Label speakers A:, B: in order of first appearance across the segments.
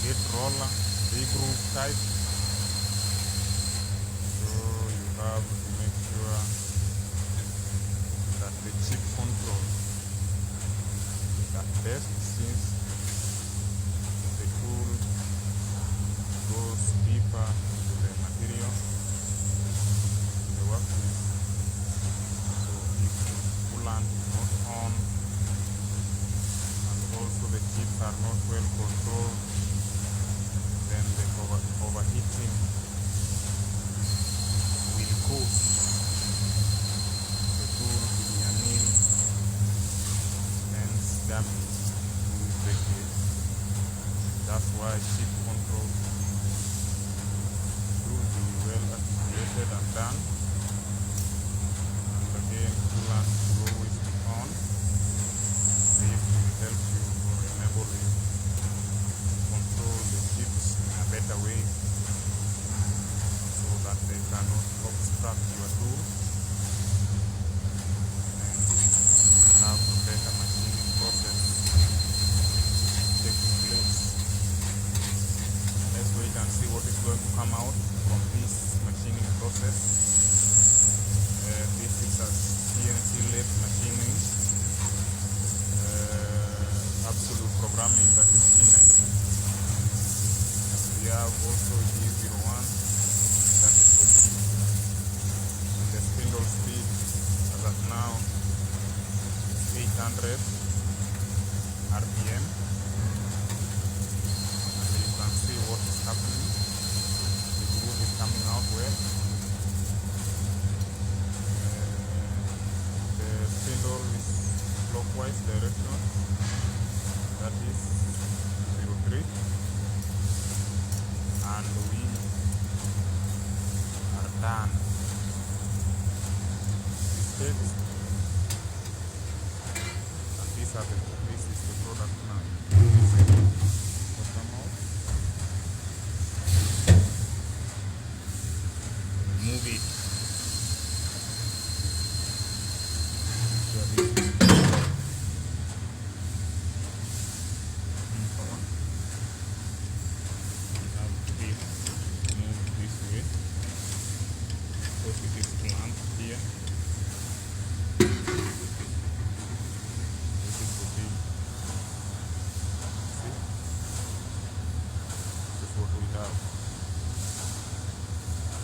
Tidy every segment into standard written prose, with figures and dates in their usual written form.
A: gate roller, groove type. So you have to make sure that the chip control is at best, since the tool goes deeper into the material, the workpiece. So if the coolant is not on and also the chips are not well controlled, then the overheating will cause the tool to be annealed, hence damage to the case. That's why chip control should be well articulated and done. And again, coolant should always be on. This will help you or enable you to control the chips in a better way, so that they cannot obstruct your tool and have a better machining process taking place. Let's wait and see what is going to come out from this machining process. This is a CNC lathe machining, absolute programming, that is CNC. We have also G01, that is for speed. And the spindle speed as of now is 800 RPM. And you can see what is happening. The groove is coming out well. The spindle is clockwise direction, that is 03. And we are done. And this is the product now. Remove it.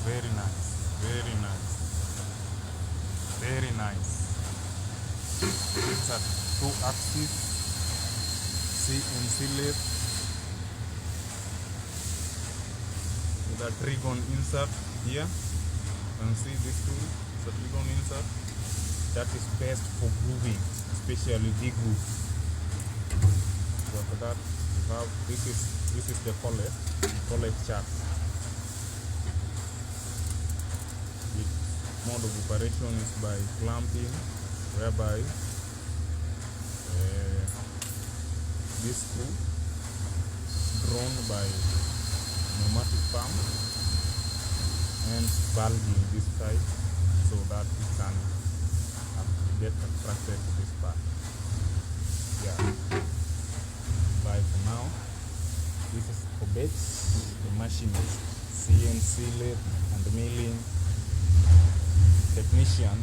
A: Very nice, very nice, very nice. It's a 2-axis CNC lathe with a trigon insert here. You can see this tool is a trigon insert that is best for grooving, especially V-groove. So after that, you have this is the collet chart. Mode of operation is by clamping, whereby this screw drawn by pneumatic pump and bulging this side so that it can get attracted to this part. Yeah. Bye for now. This is Obet, the machinist, CNC lathe and milling technician